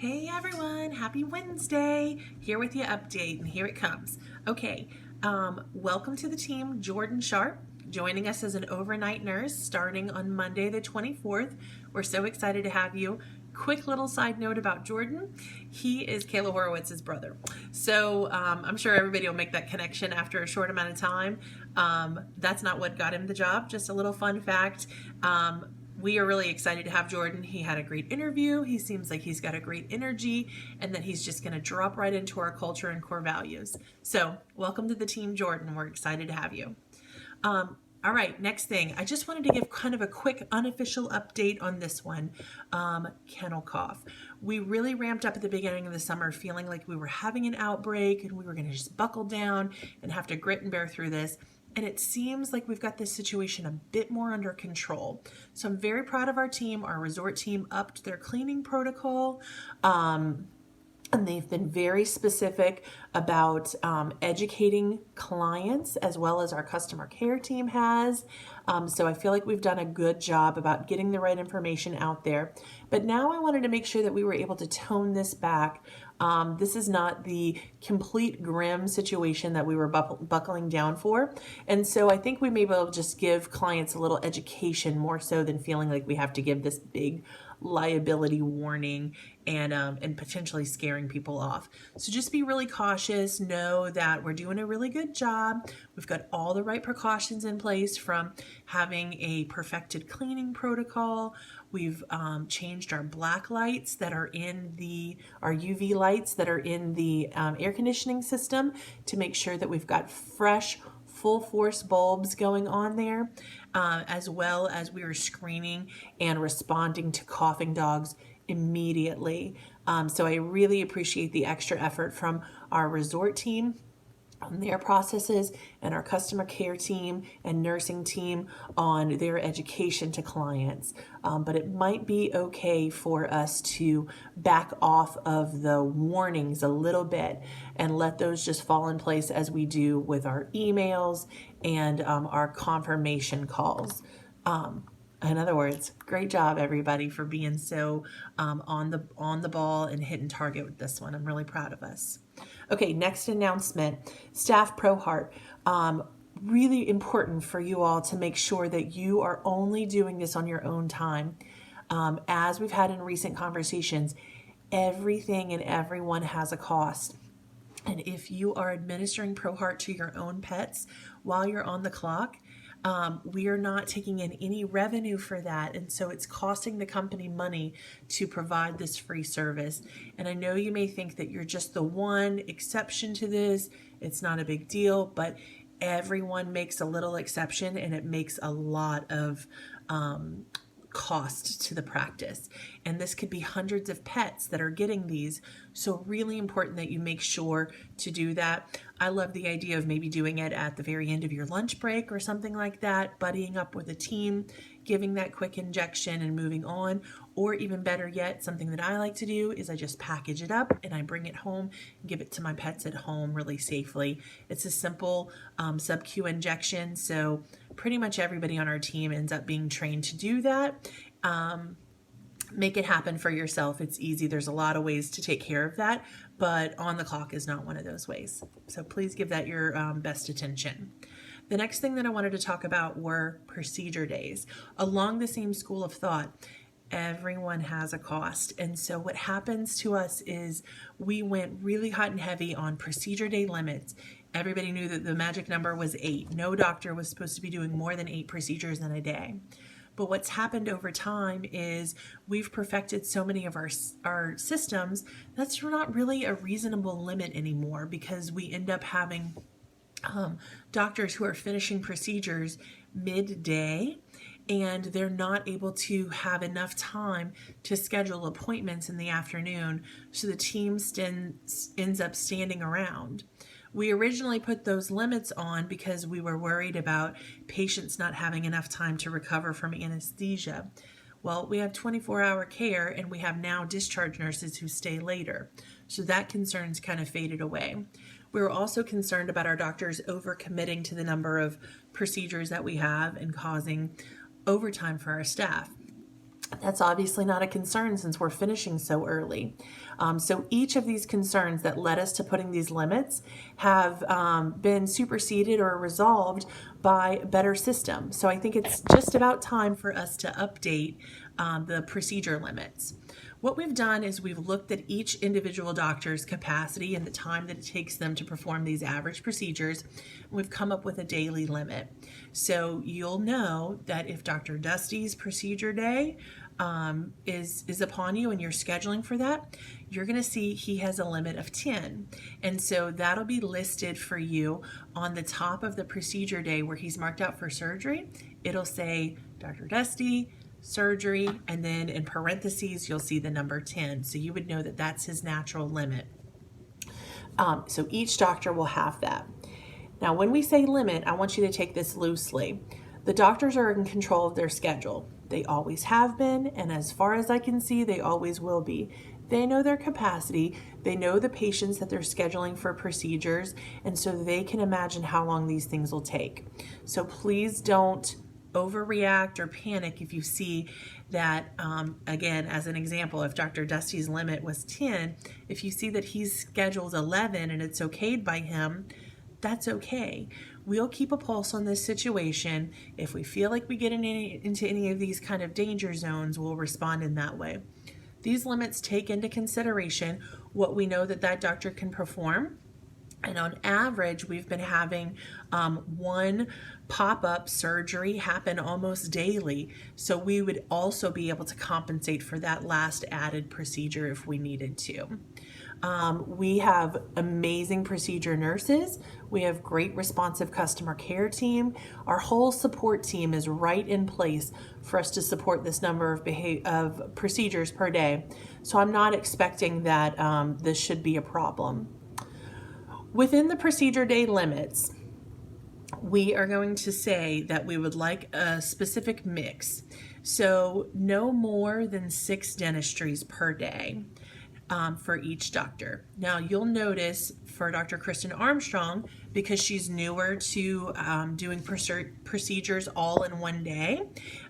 Hey everyone, happy Wednesday. Here with your update, and here it comes. Okay, welcome to the team, Jordan Sharp, joining us as an overnight nurse starting on Monday the 24th. We're so excited to have you. Quick little side note about Jordan. He is Kayla Horowitz's brother. So I'm sure everybody will make that connection after a short amount of time. That's not what got him the job, just a little fun fact. We are really excited to have Jordan. He had a great interview. He seems like he's got a great energy and that he's just going to drop right into our culture and core values. So welcome to the team, Jordan. We're excited to have you. All right, next thing. I just wanted to give kind of a quick unofficial update on this one, kennel cough. We really ramped up at the beginning of the summer feeling like we were having an outbreak and we were going to just buckle down and have to grit and bear through this. And it seems like we've got this situation a bit more under control. So I'm very proud of our team. Our resort team upped their cleaning protocol. And they've been very specific about educating clients as well as our customer care team has. So I feel like we've done a good job about getting the right information out there. But now I wanted to make sure that we were able to tone this back. This is not the complete grim situation that we were buckling down for. And so I think we may be able to just give clients a little education more so than feeling like we have to give this big liability warning and potentially scaring people off. So just be really cautious. Know that we're doing a really good job. We've got all the right precautions in place, from having a perfected cleaning protocol. We've changed our black lights that are in our UV lights that are in the air conditioning system to make sure that we've got fresh, full force bulbs going on there, as well as we are screening and responding to coughing dogs immediately. So I really appreciate the extra effort from our resort team on their processes and our customer care team and nursing team on their education to clients. But it might be okay for us to back off of the warnings a little bit and let those just fall in place as we do with our emails and our confirmation calls. In other words, great job everybody for being so on the ball and hitting target with this one. I'm really proud of us. Okay, next announcement, Staff ProHeart. Really important for you all to make sure that you are only doing this on your own time. As we've had in recent conversations, everything and everyone has a cost. And if you are administering ProHeart to your own pets while you're on the clock, we are not taking in any revenue for that. And so it's costing the company money to provide this free service. And I know you may think that you're just the one exception to this. It's not a big deal, but everyone makes a little exception, and it makes a lot of cost to the practice. And this could be hundreds of pets that are getting these. So really important that you make sure to do that. I love the idea of maybe doing it at the very end of your lunch break or something like that, buddying up with a team, giving that quick injection and moving on. Or even better yet, something that I like to do is I just package it up and I bring it home and give it to my pets at home really safely. It's a simple sub-Q injection, so pretty much everybody on our team ends up being trained to do that. Make it happen for yourself. It's easy. There's a lot of ways to take care of that, but on the clock is not one of those ways. So please give that your best attention. The next thing that I wanted to talk about were procedure days. Along the same school of thought, everyone has a cost. And so what happens to us is we went really hot and heavy on procedure day limits. Everybody knew that the magic number was 8. No doctor was supposed to be doing more than 8 procedures in a day. But what's happened over time is we've perfected so many of our systems that's not really a reasonable limit anymore, because we end up having doctors who are finishing procedures midday, and they're not able to have enough time to schedule appointments in the afternoon, so the team ends up standing around. We originally put those limits on because we were worried about patients not having enough time to recover from anesthesia. Well, we have 24-hour care, and we have now discharge nurses who stay later. So that concern's kind of faded away. We were also concerned about our doctors overcommitting to the number of procedures that we have and causing overtime for our staff. That's obviously not a concern since we're finishing so early. So each of these concerns that led us to putting these limits have been superseded or resolved by a better system. So I think it's just about time for us to update the procedure limits. What we've done is we've looked at each individual doctor's capacity and the time that it takes them to perform these average procedures. We've come up with a daily limit. So you'll know that if Dr. Dusty's procedure day is upon you and you're scheduling for that, you're going to see he has a limit of 10. And so that'll be listed for you on the top of the procedure day where he's marked out for surgery. It'll say Dr. Dusty, surgery, and then in parentheses you'll see the number 10. So you would know that that's his natural limit. So each doctor will have that. Now when we say limit, I want you to take this loosely. The doctors are in control of their schedule. They always have been, and as far as I can see, they always will be. They know their capacity, they know the patients that they're scheduling for procedures, and so they can imagine how long these things will take. So please don't overreact or panic if you see that, again, as an example, if Dr. Dusty's limit was 10, if you see that he's scheduled 11 and it's okayed by him, that's okay. We'll keep a pulse on this situation. If we feel like we get into any of these kind of danger zones, we'll respond in that way. These limits take into consideration what we know that that doctor can perform. And on average, we've been having one pop-up surgery happen almost daily. So we would also be able to compensate for that last added procedure if we needed to. We have amazing procedure nurses. We have great responsive customer care team. Our whole support team is right in place for us to support this number of procedures per day. So I'm not expecting that this should be a problem. Within the procedure day limits, we are going to say that we would like a specific mix. So no more than 6 dentistries per day. For each doctor. Now you'll notice for Dr. Kristen Armstrong, because she's newer to doing procedures all in one day,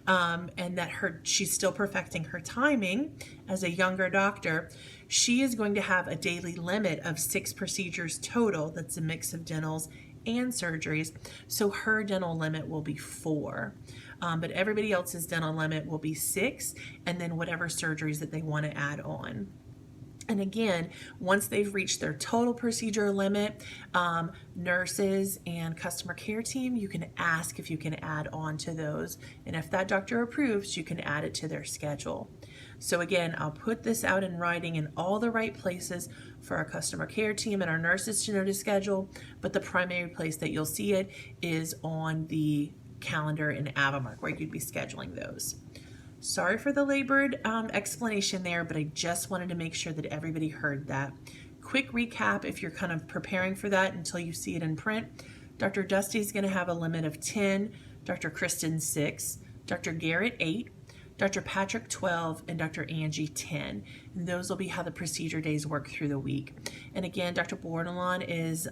and that she's still perfecting her timing as a younger doctor, she is going to have a daily limit of 6 procedures total. That's a mix of dentals and surgeries. So her dental limit will be 4. But everybody else's dental limit will be 6, and then whatever surgeries that they want to add on. And again, once they've reached their total procedure limit, nurses and customer care team, you can ask if you can add on to those. And if that doctor approves, you can add it to their schedule. So again, I'll put this out in writing in all the right places for our customer care team and our nurses to know to schedule. But the primary place that you'll see it is on the calendar in Avamark, where you'd be scheduling those. Sorry for the labored explanation there, but I just wanted to make sure that everybody heard that. Quick recap if you're kind of preparing for that until you see it in print. Dr. Dusty's going to have a limit of 10, Dr. Kristen 6, Dr. Garrett 8, Dr. Patrick 12, and Dr. Angie 10. And those will be how the procedure days work through the week. And again, Dr. Bordelon is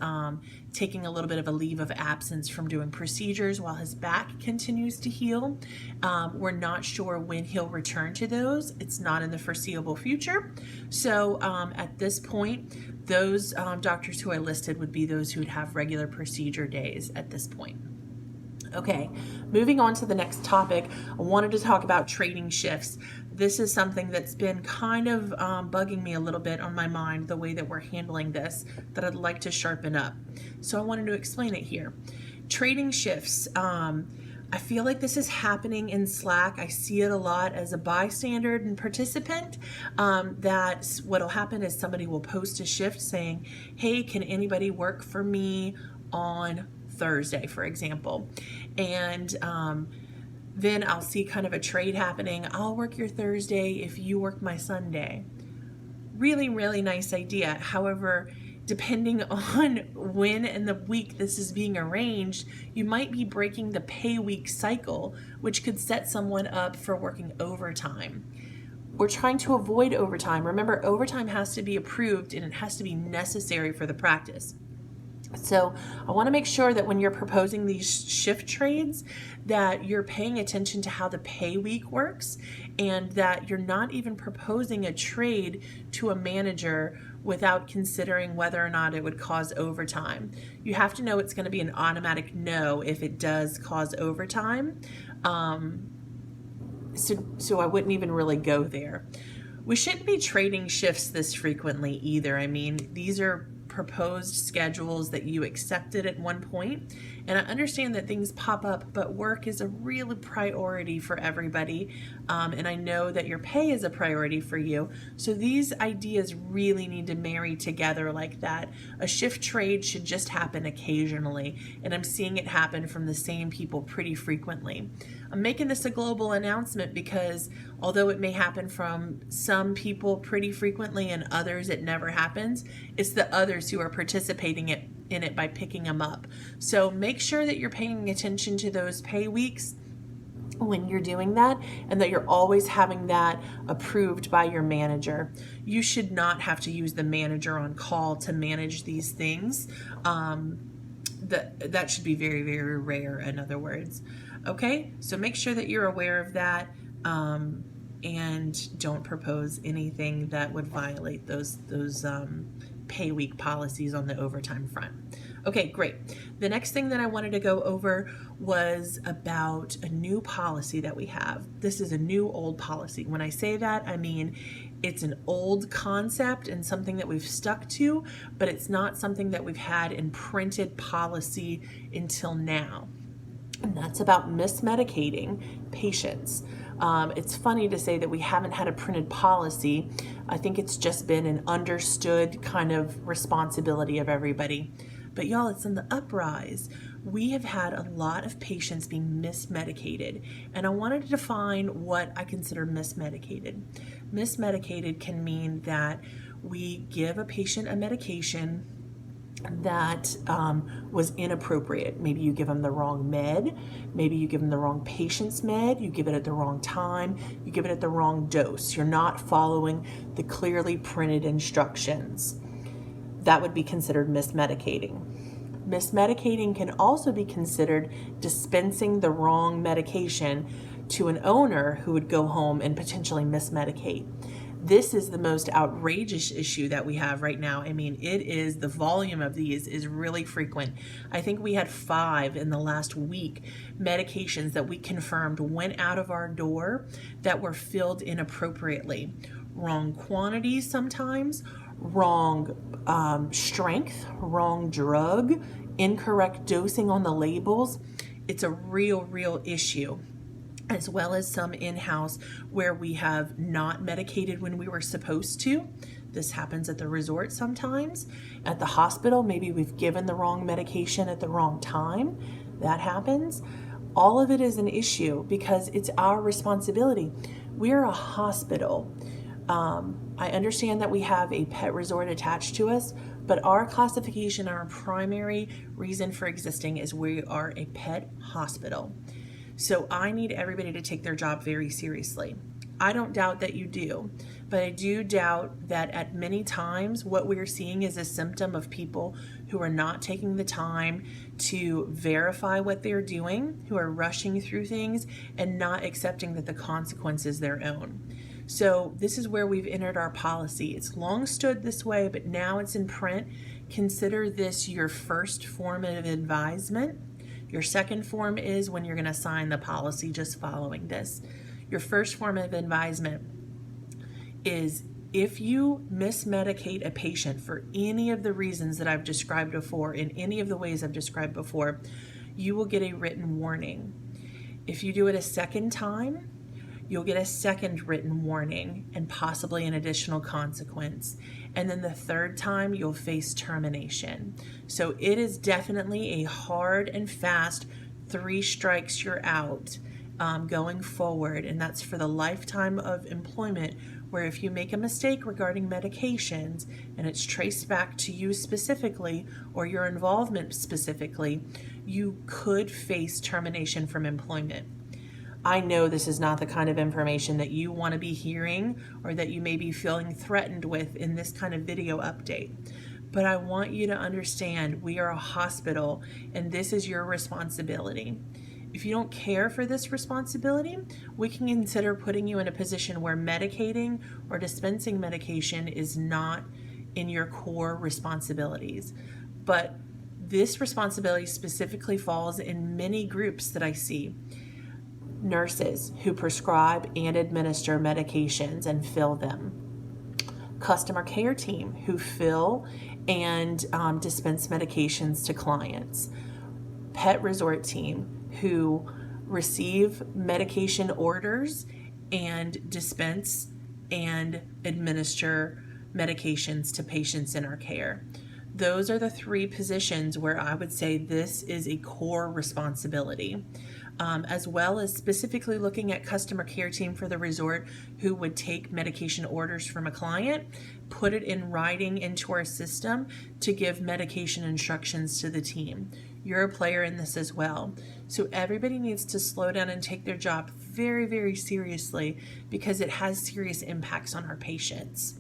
taking a little bit of a leave of absence from doing procedures while his back continues to heal. We're not sure when he'll return to those. It's not in the foreseeable future. So at this point, those doctors who I listed would be those who would have regular procedure days at this point. Okay, moving on to the next topic, I wanted to talk about trading shifts. This is something that's been kind of bugging me a little bit on my mind, the way that we're handling this, that I'd like to sharpen up. So I wanted to explain it here. Trading shifts, I feel like this is happening in Slack. I see it a lot as a bystander and participant, that what'll happen is somebody will post a shift saying, hey, can anybody work for me on Thursday, for example, and then I'll see kind of a trade happening. I'll work your Thursday if you work my Sunday. Really, really nice idea. However, depending on when in the week this is being arranged, you might be breaking the pay week cycle, which could set someone up for working overtime. We're trying to avoid overtime. Remember, overtime has to be approved and it has to be necessary for the practice. So I want to make sure that when you're proposing these shift trades, that you're paying attention to how the pay week works, and that you're not even proposing a trade to a manager without considering whether or not it would cause overtime. You have to know it's going to be an automatic no if it does cause overtime. So I wouldn't even really go there. We shouldn't be trading shifts this frequently either. I mean, these are proposed schedules that you accepted at one point, and I understand that things pop up, but work is a real priority for everybody, and I know that your pay is a priority for you, so these ideas really need to marry together like that. A shift trade should just happen occasionally, and I'm seeing it happen from the same people pretty frequently. I'm making this a global announcement because although it may happen from some people pretty frequently and others it never happens, it's the others who are participating in it by picking them up. So make sure that you're paying attention to those pay weeks when you're doing that, and that you're always having that approved by your manager. You should not have to use the manager on call to manage these things. That should be very, very rare, in other words. Okay, so make sure that you're aware of that, and don't propose anything that would violate those pay week policies on the overtime front. Okay, great. The next thing that I wanted to go over was about a new policy that we have. This is a new old policy. When I say that, I mean it's an old concept and something that we've stuck to, but it's not something that we've had in printed policy until now. And that's about mismedicating patients. It's funny to say that we haven't had a printed policy. I think it's just been an understood kind of responsibility of everybody. But y'all, it's in the uprise. We have had a lot of patients being mismedicated, and I wanted to define what I consider mismedicated. Mismedicated can mean that we give a patient a medication that was inappropriate. Maybe you give them the wrong med, maybe you give them the wrong patient's med, you give it at the wrong time, you give it at the wrong dose. You're not following the clearly printed instructions. That would be considered mismedicating. Mismedicating can also be considered dispensing the wrong medication to an owner who would go home and potentially mismedicate. This is the most outrageous issue that we have right now. I mean, the volume of these is really frequent. I think we had 5 in the last week medications that we confirmed went out of our door that were filled inappropriately. Wrong quantities sometimes, wrong strength, wrong drug, incorrect dosing on the labels. It's a real issue. As well as some in-house where we have not medicated when we were supposed to. This happens at the resort sometimes. At the hospital, maybe we've given the wrong medication at the wrong time. That happens. All of it is an issue because it's our responsibility. We're a hospital. I understand that we have a pet resort attached to us, but our classification, our primary reason for existing is we are a pet hospital. So I need everybody to take their job very seriously. I don't doubt that you do, but I do doubt that at many times what we're seeing is a symptom of people who are not taking the time to verify what they're doing, who are rushing through things and not accepting that the consequence is their own. So this is where we've entered our policy. It's long stood this way, but now it's in print. Consider this your first form of advisement. Your second form is when you're going to sign the policy just following this. Your first form of advisement is if you mismedicate a patient for any of the reasons that I've described before, in any of the ways I've described before, you will get a written warning. If you do it a second time, you'll get a second written warning and possibly an additional consequence. And then the third time, you'll face termination. So it is definitely a hard and fast 3 strikes you're out going forward. And that's for the lifetime of employment, where if you make a mistake regarding medications and it's traced back to you specifically or your involvement specifically, you could face termination from employment. I know this is not the kind of information that you want to be hearing or that you may be feeling threatened with in this kind of video update. But I want you to understand we are a hospital and this is your responsibility. If you don't care for this responsibility, we can consider putting you in a position where medicating or dispensing medication is not in your core responsibilities. But this responsibility specifically falls in many groups that I see. Nurses who prescribe and administer medications and fill them. Customer care team who fill and dispense medications to clients. Pet resort team who receive medication orders and dispense and administer medications to patients in our care. Those are the three positions where I would say this is a core responsibility. As well as specifically looking at customer care team for the resort who would take medication orders from a client, put it in writing into our system to give medication instructions to the team. You're a player in this as well. So everybody needs to slow down and take their job very, very seriously because it has serious impacts on our patients.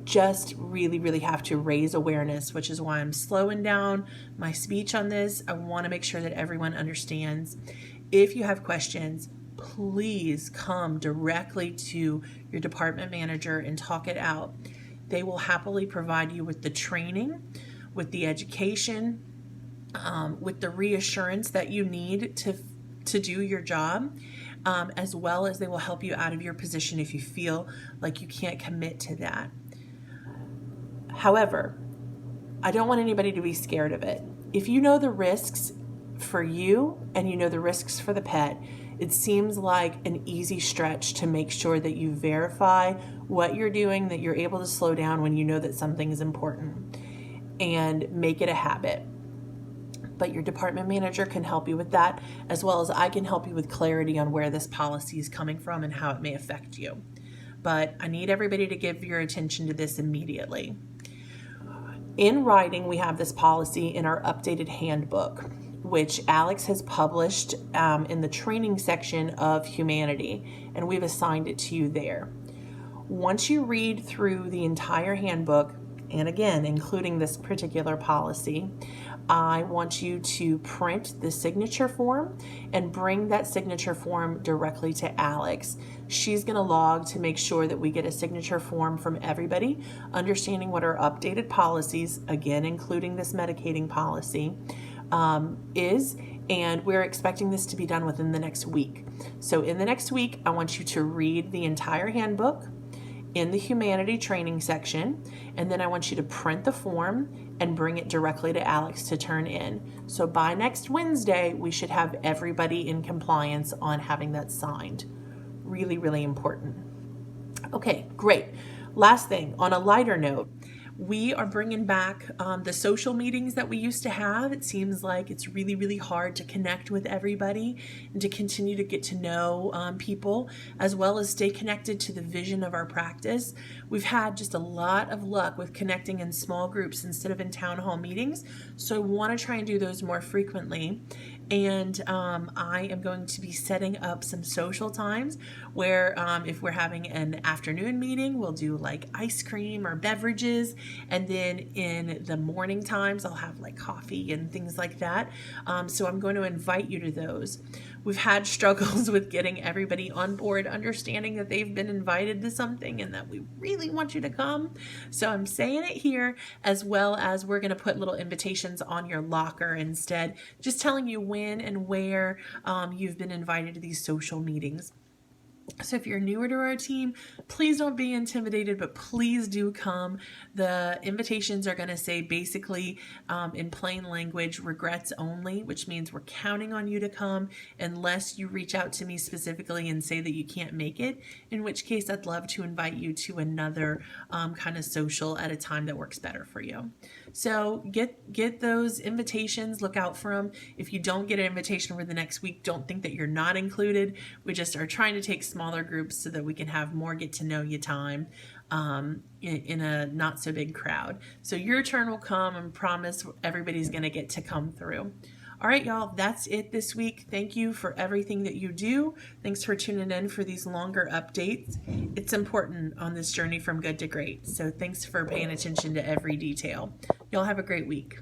Just really have to raise awareness, which is why I'm slowing down my speech on this. I want to make sure that everyone understands. If you have questions, please come directly to your department manager and talk it out. They will happily provide you with the training, with the education, with the reassurance that you need to do your job. As well as they will help you out of your position if you feel like you can't commit to that. However, I don't want anybody to be scared of it. If you know the risks for you and you know the risks for the pet, it seems like an easy stretch to make sure that you verify what you're doing, that you're able to slow down when you know that something is important, and make it a habit. But your department manager can help you with that, as well as I can help you with clarity on where this policy is coming from and how it may affect you. But I need everybody to give your attention to this immediately. In writing, we have this policy in our updated handbook, which Alex has published in the training section of Humanity, and we've assigned it to you there. Once you read through the entire handbook, and again, including this particular policy, I want you to print the signature form and bring that signature form directly to Alex. She's going to log to make sure that we get a signature form from everybody, understanding what our updated policies, again, including this medicating policy, is, and we're expecting this to be done within the next week. So in the next week, I want you to read the entire handbook in the Humanity training section, and then I want you to print the form and bring it directly to Alex to turn in. So by next Wednesday, we should have everybody in compliance on having that signed. Really important. Okay, great. Last thing, on a lighter note, we are bringing back the social meetings that we used to have. It seems like it's really hard to connect with everybody and to continue to get to know people, as well as stay connected to the vision of our practice. We've had just a lot of luck with connecting in small groups instead of in town hall meetings, so I want to try and do those more frequently. And I am going to be setting up some social times where if we're having an afternoon meeting, we'll do like ice cream or beverages. And then in the morning times, I'll have like coffee and things like that. So I'm going to invite you to those. We've had struggles with getting everybody on board, understanding that they've been invited to something and that we really want you to come. So I'm saying it here, as well as we're going to put little invitations on your locker instead, just telling you when and where you've been invited to these social meetings. So if you're newer to our team, please don't be intimidated, but please do come. The invitations are going to say basically in plain language, regrets only, which means we're counting on you to come unless you reach out to me specifically and say that you can't make it, in which case I'd love to invite you to another kind of social at a time that works better for you. So get those invitations, look out for them. If you don't get an invitation for the next week, don't think that you're not included. We just are trying to take smaller groups so that we can have more get to know you time in a not so big crowd. So your turn will come, and promise everybody's going to get to come through. All right, y'all, that's it this week. Thank you for everything that you do. Thanks for tuning in for these longer updates. It's important on this journey from good to great. So thanks for paying attention to every detail. Y'all have a great week.